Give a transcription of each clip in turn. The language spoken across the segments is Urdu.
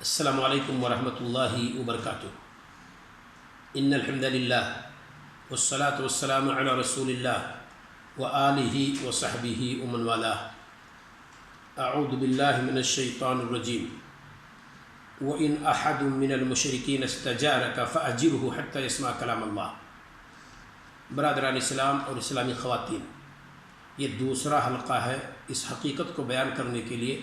السلام علیکم ورحمۃ اللہ وبرکاتہ۔ ان الحمد للہ والصلاة والسلام علی رسول اللہ وآلہ وصحبہ ومن والاه۔ اعوذ باللہ من الشیطان الرجیم۔ وإن أحد من المشرکین استجارک فأجرہ حتی یسمع کلام اللہ۔ برادران اسلام اور اسلامی خواتین، یہ دوسرا حلقہ ہے اس حقیقت کو بیان کرنے کے لیے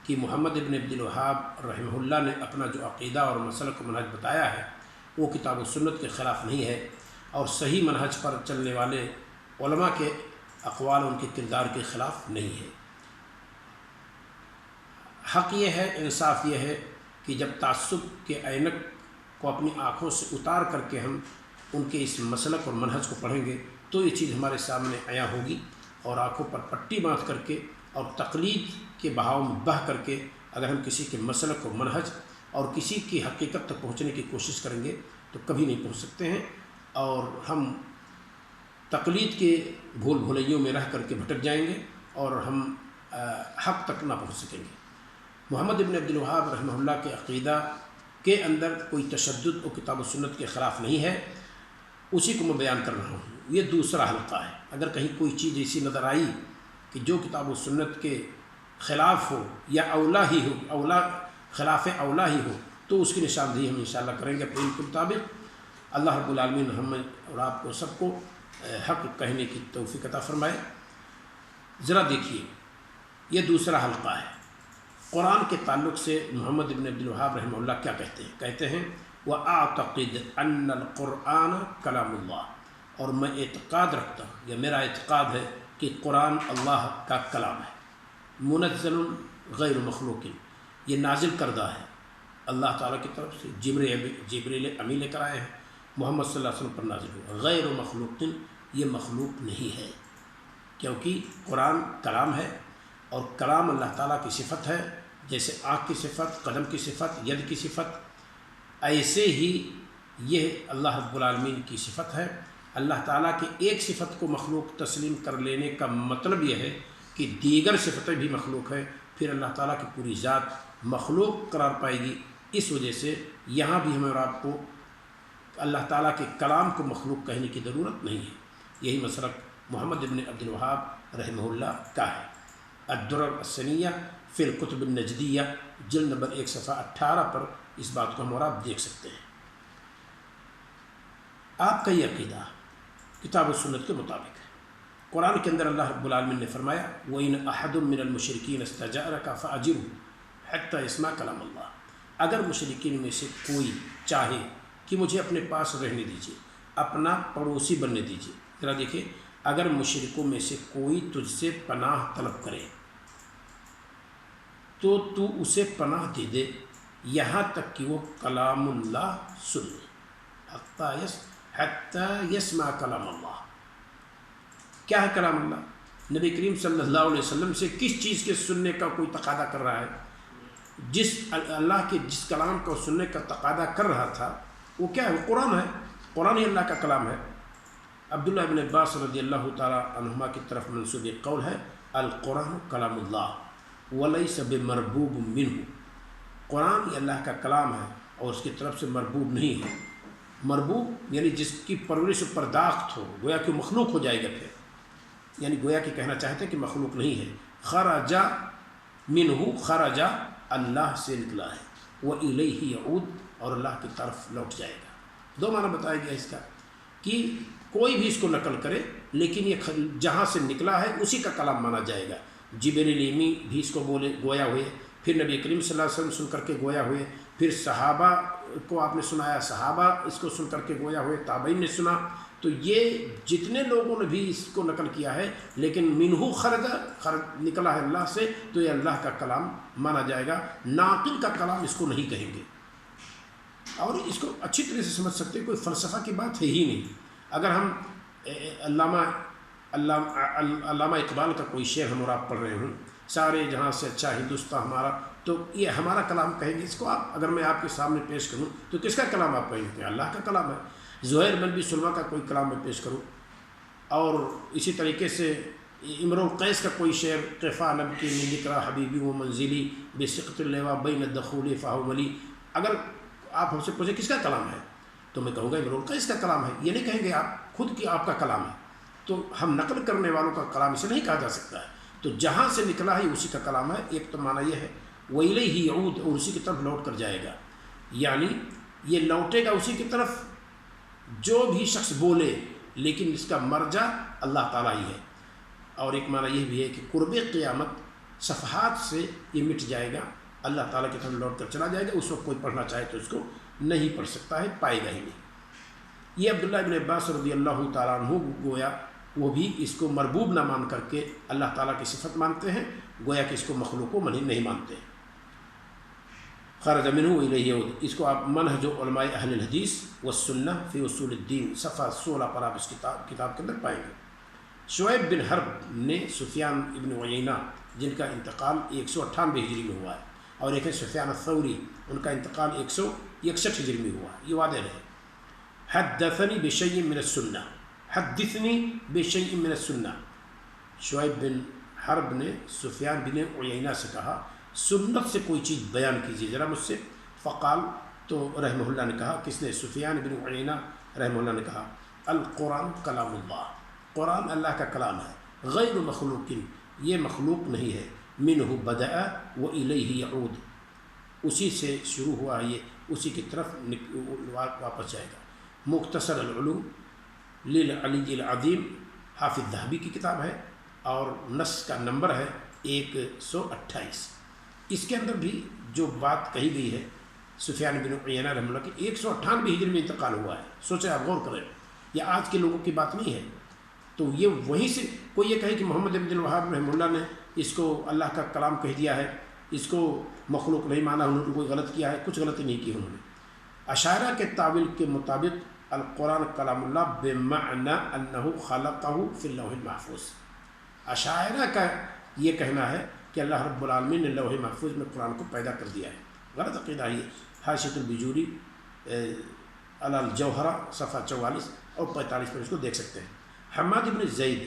کہ محمد ابن عبد الوہاب رحمہ اللہ نے اپنا جو عقیدہ اور مسلک و منہج بتایا ہے وہ کتاب و سنت کے خلاف نہیں ہے، اور صحیح منہج پر چلنے والے علماء کے اقوال ان کے کردار کے خلاف نہیں ہے۔ حق یہ ہے، انصاف یہ ہے کہ جب تعصب کے عینک کو اپنی آنکھوں سے اتار کر کے ہم ان کے اس مسلک اور منہج کو پڑھیں گے تو یہ چیز ہمارے سامنے عیاں ہوگی، اور آنکھوں پر پٹی باندھ کر کے اور تقلید کے بہاؤ میں بہہ کر کے اگر ہم کسی کے مسلک و منہج اور کسی کی حقیقت تک پہنچنے کی کوشش کریں گے تو کبھی نہیں پہنچ سکتے ہیں، اور ہم تقلید کے بھول بھلیوں میں رہ کر کے بھٹک جائیں گے اور ہم حق تک نہ پہنچ سکیں گے۔ محمد ابن عبد الوہاب رحمہ اللہ کے عقیدہ کے اندر کوئی تشدد و کتاب و سنت کے خلاف نہیں ہے، اسی کو میں بیان کر رہا ہوں۔ یہ دوسرا حلقہ ہے۔ اگر کہیں کوئی چیز ایسی نظر آئی کہ جو کتاب و سنت کے خلاف ہو یا اولا ہی ہو، خلاف اولا ہی ہو، تو اس کی نشاندہی ہم انشاءاللہ کریں گے اپنے علم کے مطابق۔ اللہ رب العالمین ہمیں اور آپ کو سب کو حق کہنے کی توفیق عطا فرمائے۔ ذرا دیکھیے، یہ دوسرا حلقہ ہے۔ قرآن کے تعلق سے محمد ابن عبد الوہاب رحمہ اللہ کیا کہتے ہیں وَأَعْتَقِدْ أَنَّ الْقُرْآنَ كَلَامُ اللَّهِ، اور میں اعتقاد رکھتا ہوں یا میرا اعتقاد ہے کہ قرآن اللہ کا کلام ہے، منزل غیر مخلوق، یہ نازل کردہ ہے اللہ تعالیٰ کی طرف سے، جبریل امی لے کر آئے ہیں، محمد صلی اللہ علیہ وسلم پر نازل ہوا، غیر مخلوق، یہ مخلوق نہیں ہے، کیونکہ قرآن کلام ہے، اور کلام اللہ تعالیٰ کی صفت ہے، جیسے آنکھ کی صفت، قدم کی صفت، ید کی صفت، ایسے ہی یہ اللہ رب العالمین کی صفت ہے۔ اللہ تعالیٰ کی ایک صفت کو مخلوق تسلیم کر لینے کا مطلب یہ ہے کہ دیگر صفتیں بھی مخلوق ہے، پھر اللہ تعالیٰ کی پوری ذات مخلوق قرار پائے گی۔ اس وجہ سے یہاں بھی ہمیں اور آپ کو اللہ تعالیٰ کے کلام کو مخلوق کہنے کی ضرورت نہیں ہے۔ یہی مسلک محمد ابن عبد الوہاب رحمہ اللہ کا ہے۔ الدرر الثنیہ فی الکتب النجدیہ، جلد نمبر 1 صفحہ 18 پر اس بات کو ہم اور آپ دیکھ سکتے ہیں۔ آپ کا یہ عقیدہ کتاب و سنت کے مطابق ہے۔ قرآن کے اندر اللہ رب العالمین نے فرمایا وَإِنْ أَحَدٌ مِّنَ الْمُشْرِكِينَ اسْتَجَارَكَ فَأَجِرْهُ حَتَّى يَسْمَعَ كَلَامَ اللَّهِ، اگر مشرکین میں سے کوئی چاہے کہ مجھے اپنے پاس رہنے دیجیے، اپنا پڑوسی بننے دیجیے، ذرا دیکھیں، اگر مشرکوں میں سے کوئی تجھ سے پناہ طلب کرے تو تو اسے پناہ دے دے یہاں تک کہ وہ کلام اللہ سن لے، حتی یسمع کلام اللہ۔ کیا ہے کلام اللہ؟ نبی کریم صلی اللہ علیہ وسلم سے کس چیز کے سننے کا کوئی تقاضا کر رہا ہے؟ جس اللہ کے جس کلام کو سننے کا تقاضا کر رہا تھا وہ کیا ہے؟ وہ قرآن ہے، قرآن ہی اللہ کا کلام ہے۔ عبداللہ بن عباس رضی اللہ تعالیٰ عنہما کی طرف منسوب ایک قول ہے القرآن کلام اللہ ولیس بمربوب منہ، قرآن یہ اللہ کا کلام ہے اور اس کی طرف سے مربوب نہیں ہے۔ مربوب یعنی جس کی پرورش و پرداخت ہو، گویا کہ مخلوق ہو جائے گا، پھر یعنی گویا کہ کہنا چاہتے ہیں کہ مخلوق نہیں ہے۔ خرجا منہ، خرجا اللہ سے نکلا ہے، وَإِلَيْهِ يَعُودُ، اور اللہ کی طرف لوٹ جائے گا۔ دو معنی بتایا گیا اس کا کہ کوئی بھی اس کو نقل کرے لیکن یہ جہاں سے نکلا ہے اسی کا کلام مانا جائے گا۔ جبریل امی بھی اس کو بولے گویا ہوئے، پھر نبی کریم صلی اللہ علیہ وسلم سن کر کے گویا ہوئے، پھر صحابہ کو آپ نے سنایا، صحابہ اس کو سن کر کے گویا ہوئے، تابعین نے سنا، تو یہ جتنے لوگوں نے بھی اس کو نقل کیا ہے لیکن منہ خرج نکلا ہے اللہ سے، تو یہ اللہ کا کلام مانا جائے گا۔ ناقل کا کلام اس کو نہیں کہیں گے، اور اس کو اچھی طرح سے سمجھ سکتے ہیں، کوئی فلسفہ کی بات ہے ہی نہیں۔ اگر ہم علامہ اقبال کا کوئی شعر ہم اور آپ پڑھ رہے ہوں، سارے جہاں سے اچھا ہندوستان ہمارا، تو یہ ہمارا کلام کہیں گے، اس کو آپ اگر میں آپ کے سامنے پیش کروں تو کس کا کلام آپ کہیں گے؟ اللہ کا کلام ہے۔ زہیر بن ابی سلمہ کا کوئی کلام میں پیش کروں، اور اسی طریقے سے امرؤ القیس کا کوئی شعر قفا نب کی لکھ رہا حبیبی و منزلی، بسقط اللوا بین الدخول فہو ملی. اگر آپ ہم سے پوچھیں کس کا کلام ہے تو میں کہوں گا امرؤ القیس کا کلام ہے. یہ نہیں کہیں گے آپ خود کی آپ کا کلام ہے. تو ہم نقل کرنے والوں کا کلام اسے نہیں کہا جا سکتا ہے. تو جہاں سے نکلا ہے اسی کا کلام ہے. ایک تو معنی یہ ہے وَإِلَيْهِ يَعُودُ اور اسی کی طرف لوٹ کر جائے گا, یعنی یہ لوٹے گا اسی کی طرف جو بھی شخص بولے, لیکن اس کا مرجع اللہ تعالیٰ ہی ہے. اور ایک معنی یہ بھی ہے کہ قرب قیامت صفحات سے یہ مٹ جائے گا, اللہ تعالیٰ کی طرف لوٹ کر چلا جائے گا. اس وقت کوئی پڑھنا چاہے تو اس کو نہیں پڑھ سکتا ہے, پائے گا ہی نہیں. یہ عبداللہ ابن عباس رضی اللہ تعالیٰ عنہ گویا وہ بھی اس کو مربوب نہ مان کر کے اللہ تعالیٰ کی صفت مانتے ہیں, گویا کہ اس کو مخلوق و منی نہیں مانتے. خرج منہ الیہ یعود, اس کو آپ منہج علماء اہل الحدیث والسنہ فی اصول الدین صفحہ 16 پر آپ اس کتاب کے اندر پائیں گے. شعیب بن حرب نے سفیان ابن عیینہ جن کا انتقال 198 ہجری میں ہوا ہے, اور ایک ہے سفیان الثوری ان کا انتقال 161 ہجری میں ہوا ہے, یہ وعدے رہے. حدثنی بشیء من السنہ, حدثنی بشیء من السنہ. شعیب بن حرب نے سفیان بن عیینہ سے کہا سنت سے کوئی چیز بیان کیجیے ذرا مجھ سے. فقال, تو رحمہ اللہ نے کہا, کس نے؟ سفیان بن عیینہ رحمہ اللہ نے کہا القرآن کلام اللہ, قرآن اللہ کا کلام ہے, غیر مخلوق, یہ مخلوق نہیں ہے. منہ بدأ وإلیہ یعود, اسی سے شروع ہوا یہ اسی کی طرف واپس جائے گا. مختصر العلوم للعلی العظیم, حافظ ذہبی کی کتاب ہے, اور نص کا نمبر ہے 128. اس کے اندر بھی جو بات کہی گئی ہے سفیان بن عیینہ رحمہ اللہ کی 198 ہجری میں انتقال ہوا ہے. سوچیں آپ, غور کریں, یہ آج کے لوگوں کی بات نہیں ہے. تو یہ وہیں سے کوئی یہ کہے کہ محمد بن الوہاب رحمہ اللہ نے اس کو اللہ کا کلام کہہ دیا ہے, اس کو مخلوق نہیں مانا, انہوں نے کوئی غلط کیا ہے, کچھ غلطی نہیں کی انہوں نے. اشاعرہ کے تعویل کے مطابق القرآن کلام اللہ بمعنی انہ خلقہ فی اللوح المحفوظ. اشاعرہ کا یہ کہنا ہے کہ اللہ رب العالمین نے لوح محفوظ میں قرآن کو پیدا کر دیا ہے. غلط عقیدہ یہ. حاشیۃ البجوری علی الجوہرہ صفحہ 44 اور 45 پر اس کو دیکھ سکتے ہیں. حماد بن زید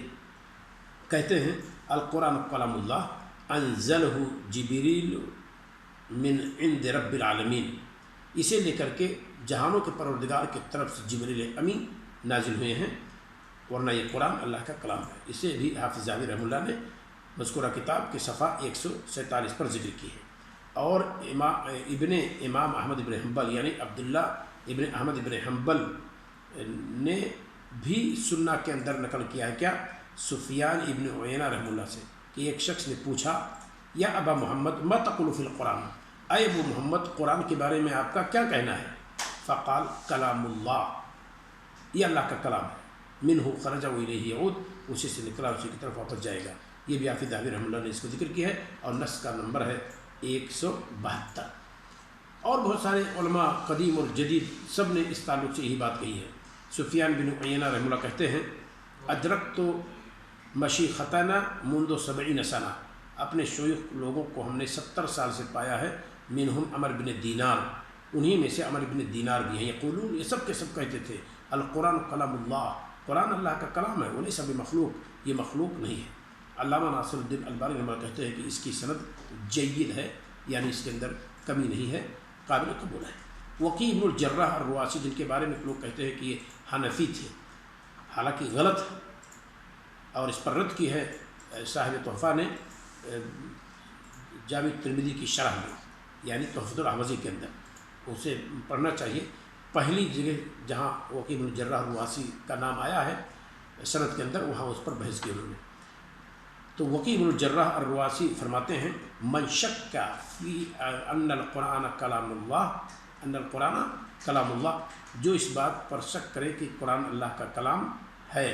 کہتے ہیں القرآن کلام اللہ انزلہ جبریل من عند رب العالمین, اسے لے کر کے جہانوں کے پروردگار کی طرف سے جبریل امین نازل ہوئے ہیں, ورنہ یہ قرآن اللہ کا کلام ہے. اسے بھی حافظ ذہبی رحمہ اللہ نے مذکورہ کتاب کے صفحہ 147 پر ذکر کی ہے. اور امام احمد ابن حنبل یعنی عبداللہ ابن احمد ابن حنبل نے بھی سنہ کے اندر نقل کیا ہے, کیا؟ سفیان ابن عیینہ رحمہ اللہ سے, کہ ایک شخص نے پوچھا یا ابا محمد ما تقول فی القرآن, اے ابو محمد قرآن کے بارے میں آپ کا کیا کہنا ہے؟ فقال کلام اللہ, یہ اللہ کا کلام ہے. منہ خرج وإلیہ یعود, اسی سے نکلا اسی کی طرف واپس جائے گا. یہ بھی حافظ ذہبی رحمہ اللہ نے اس کو ذکر کیا ہے, اور نص کا نمبر ہے 172. اور بہت سارے علماء قدیم اور جدید سب نے اس تعلق سے یہی بات کہی ہے. سفیان بن عیینہ رحمہ اللہ کہتے ہیں ادرکت مشیختنا منذ 70 سنہ, اپنے شیوخ لوگوں کو ہم نے 70 سال سے پایا ہے. منہم عمر بن دینار, انہی میں سے عمر بن دینار بھی ہیں. یقولون, یہ سب کے سب کہتے تھے القرآن کلام اللہ, قرآن اللہ کا کلام ہے, ولیس بمخلوق, یہ مخلوق نہیں ہے. علامہ ناصر الدین البانی رحمہ اللہ کہتے ہیں کہ اس کی سند جید ہے, یعنی اس کے اندر کمی نہیں ہے, قابل قبول ہے. وقی ابن الجراح الرواسی جن کے بارے میں لوگ کہتے ہیں کہ یہ حنفی تھے, حالانکہ غلط ہے, اور اس پر رد کی ہے صاحب تحفہ نے جامع ترمذی کی شرح میں, یعنی تحفۃ الاحوذی کے اندر, اسے پڑھنا چاہیے. پہلی جگہ جہاں وقی ابن الجراح الرواسی کا نام آیا ہے سند کے اندر, وہاں اس پر بحث کی انہوں نے. تو وقی ابن الجراح الرواسی فرماتے ہیں من شک فی ان القرآن کلام اللہ, ان القرآن کلام اللہ, جو اس بات پر شک کرے کہ قرآن اللہ کا کلام ہے,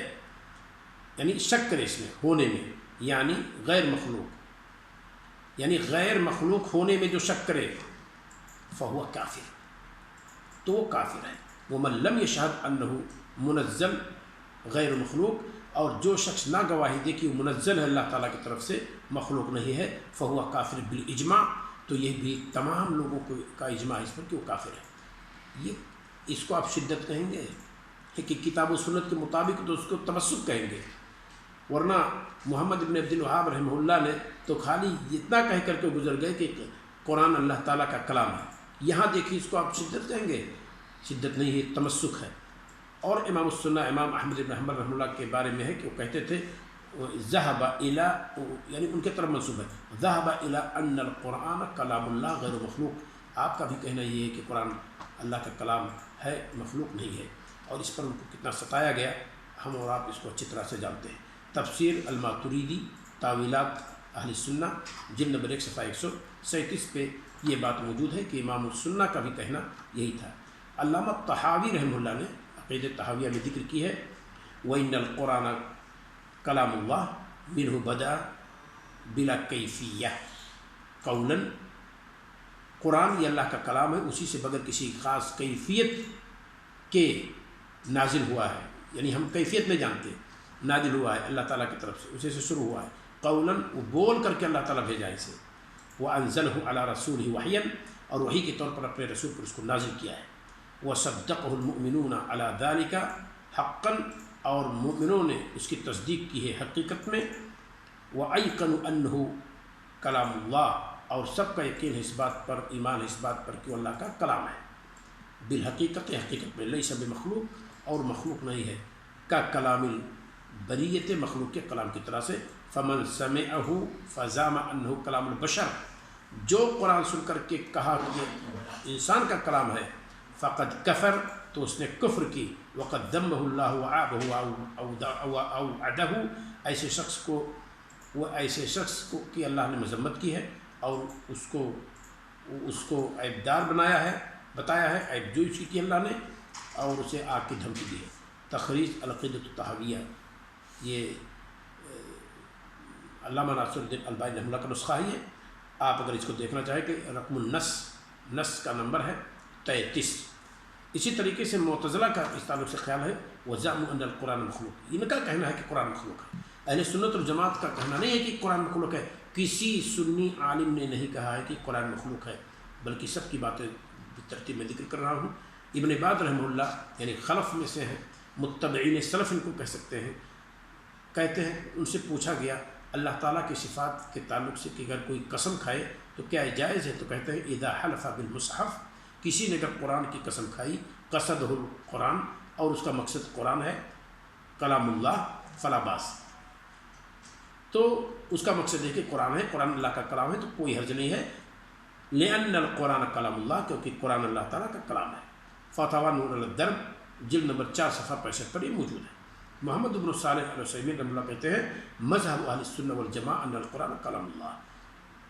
یعنی شک کرے اس میں ہونے میں, یعنی غیر مخلوق, یعنی غیر مخلوق ہونے میں جو شک کرے فہو کافر, تو وہ کافر ہے. ومن لم یشہد انہ منزل غیر مخلوق, اور جو شخص نہ گواہی دے کہ وہ منزل ہے اللہ تعالیٰ کی طرف سے, مخلوق نہیں ہے, فہو کافر بالاجماع, تو یہ بھی تمام لوگوں کا اجماع اس پر کہ وہ کافر ہے. یہ اس کو آپ شدت کہیں گے کہ کتاب و سنت کے مطابق, تو اس کو تمسک کہیں گے. ورنہ محمد بن عبد الوہاب رحمہ اللہ نے تو خالی اتنا کہہ کر کے گزر گئے کہ قرآن اللہ تعالیٰ کا کلام ہے۔ یہاں دیکھیے اس کو آپ شدت کہیں گے، شدت نہیں ہے، تمسک ہے۔ اور امام السنہ امام احمد بن حنبل رحمہ اللہ کے بارے میں ہے کہ وہ کہتے تھے ذهب الى، یعنی ان کے طرف منسوب ہے، ذهب الى ان القرآن کلام اللہ غیر مخلوق۔ آپ کا بھی کہنا یہ ہے کہ قرآن اللہ کا کلام ہے، مخلوق نہیں ہے، اور اس پر ان کو کتنا ستایا گیا ہم اور آپ اس کو اچھی طرح سے جانتے ہیں۔ تفسیر الماتریدی تاویلات اہل سنہ جلد نمبر 1 صفحہ 137 پہ یہ بات موجود ہے کہ امام السنہ کا بھی کہنا یہی تھا۔ علامہ طحاوی رحمہ اللہ نے عقیدہ طحاویہ میں ذکر کی ہے وَإِنَّ الْقُرْآنَ کلام اللہ منہ بدا بلا کیفیہ قولاً، قرآن یہ اللہ کا کلام ہے، اسی سے بغیر کسی خاص کیفیت کے نازل ہوا ہے، یعنی ہم کیفیت نہیں جانتے، نازل ہوا ہے اللہ تعالیٰ کی طرف سے، اسی سے شروع ہوا ہے۔ قولاً، وہ بول کر کے اللہ تعالیٰ بھیجا اسے، وَأَنزَلَهُ عَلَى رَسُولِهِ وَحْيًا، اور وحی کے طور پر اپنے رسول پر اس کو نازل کیا ہے۔ وَصَدَّقَهُ الْمُؤْمِنُونَ عَلَى ذَلِكَ حَقًّا، اور مومنوں نے اس کی تصدیق کی ہے حقیقت میں۔ وَأَيْقَنُوا أَنَّهُ کلام اللہ، اور سب کا یقین ہے اس بات پر، ایمان ہے اس بات پر کہ وہ اللہ کا کلام ہے۔ بالحقیقت، حقیقت میں، لیس بمخلوق، اور مخلوق نہیں ہے، کا کلام البریت، مخلوق کے کلام کی طرح سے۔ فمن سمعہ فزعم انہ کلام البشر، جو قرآن سن کر کے کہا کہ یہ انسان کا کلام ہے، فقد کفر، تو اس نے کفر کی، وقد ذمہ اللہ وعابہ اوعدہ، ایسے شخص کو کہ اللہ نے مذمت کی ہے اور اس کو عیبدار بتایا ہے، عیب جوئی کی اللہ نے، اور اسے آگ کی دھمکی دی ہے۔ تخریج العقیدۃ الطحاویہ، یہ علامہ ناصر الدین البانی رحمہ اللہ کا نسخہ ہی ہے۔ آپ اگر اس کو دیکھنا چاہیں کہ رقم النص کا نمبر ہے 33۔ اسی طریقے سے معتزلہ کا اس تعلق سے خیال ہے وَزَعْمُوا أَنَّ الْقُرْآنَ مَخْلُوق، ان کا کہنا ہے کہ قرآن مخلوق ہے۔ اہل سنت والجماعت کا کہنا نہیں ہے کہ قرآن مخلوق ہے، کسی سنی عالم نے نہیں کہا ہے کہ قرآن مخلوق ہے، بلکہ سب کی باتیں ترتیب میں ذکر کر رہا ہوں۔ ابن باز رحمہ اللہ یعنی خلف میں سے ہیں، متبعین سلف ان کو کہہ سکتے ہیں، کہتے ہیں ان سے پوچھا گیا اللہ تعالیٰ کی صفات کے تعلق سے کہ اگر کوئی قسم کھائے تو کیا جائز ہے؟ تو کہتے ہیں اذا حلف بالمصحف، کسی نے اگر قرآن کی قسم کھائی، قصدہ القرآن، اور اس کا مقصد قرآن ہے، کلام اللہ، فلا باس، تو اس کا مقصد ہے کہ قرآن ہے، قرآن اللہ کا کلام ہے، تو کوئی حرج نہیں ہے۔ لأن القرآن کلام اللہ، کیونکہ قرآن اللہ تعالیٰ کا کلام ہے۔ فتاوی نور الدرب جلد نمبر 4 صفحہ 65 پر یہ موجود ہے۔ محمد بن صالح العثیمین رحمہ اللہ کہتے ہیں مذہب اہل السنہ والجماعہ ان القرآن کلام اللہ،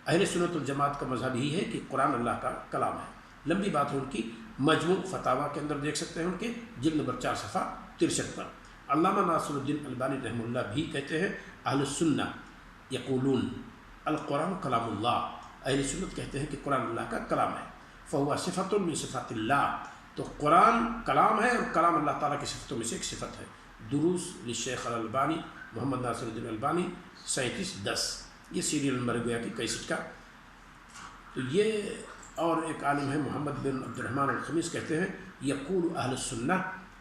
اہل سنت والجماعت کا مذہب ہی ہے کہ قرآن اللہ کا کلام ہے۔ لمبی بات ہے ان کی، مجموع فتاوی کے اندر دیکھ سکتے ہیں ان کے جلد نمبر 4 صفحہ 63 پر۔ علامہ ناصر الدین البانی رحمہ اللہ بھی کہتے ہیں اہل السنہ یقولون القرآن کلام اللہ، اہل سنت کہتے ہیں کہ قرآن اللہ کا کلام ہے۔ فہو صفۃ من صفات اللہ، تو قرآن کلام ہے اور کلام اللہ تعالیٰ کی صفتوں میں سے ایک صفت ہے۔ دروس للشیخ الالبانی محمد ناصر الدین البانی 3710، یہ سیریل نمبر گویا کہ 61 کا۔ تو یہ اور ایک عالم ہے محمد بن عبد الرحمن الخمیس کہتے ہیں یقول اہل السنہ،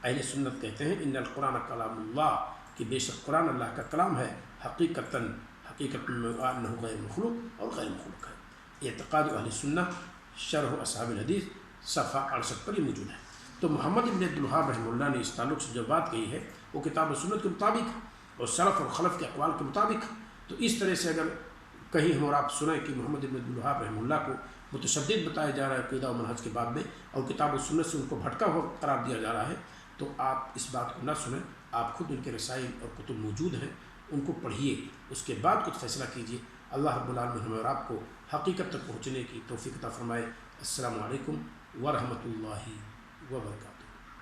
اہل سنت کہتے ہیں ان القرآن کلام اللہ، کہ بے شک قرآن اللہ کا کلام ہے، حقیقت میں انہ غیر مخلوق، اور غیر مخلوق ہے۔ اعتقاد اہل سنہ شرح اصحاب الحدیث صفحہ 68 پر یہ موجود ہے۔ تو محمد بن عبد الوہاب رحمہ اللہ نے اس تعلق سے جو بات کہی ہے وہ کتاب و سنت کے مطابق اور سلف اور خلف کے اقوال کے مطابق۔ تو اس طرح سے اگر کہیں ہم اور آپ سنیں کہ محمد بن عبد الوہاب رحمہ اللہ کو متشدد بتایا جا رہا ہے عقیدہ و منہج کے باب میں، اور کتاب و سنت سے ان کو بھٹکا ہوا قرار دیا جا رہا ہے، تو آپ اس بات کو نہ سنیں، آپ خود ان کے رسائل اور کتب موجود ہیں، ان کو پڑھیے، اس کے بعد کچھ فیصلہ کیجیے۔ اللہ رب العالمین ہمیں اور آپ کو حقیقت تک پہنچنے کی توفیق عطا فرمائے۔ السلام علیکم ورحمۃ اللہ وبرکاتہ۔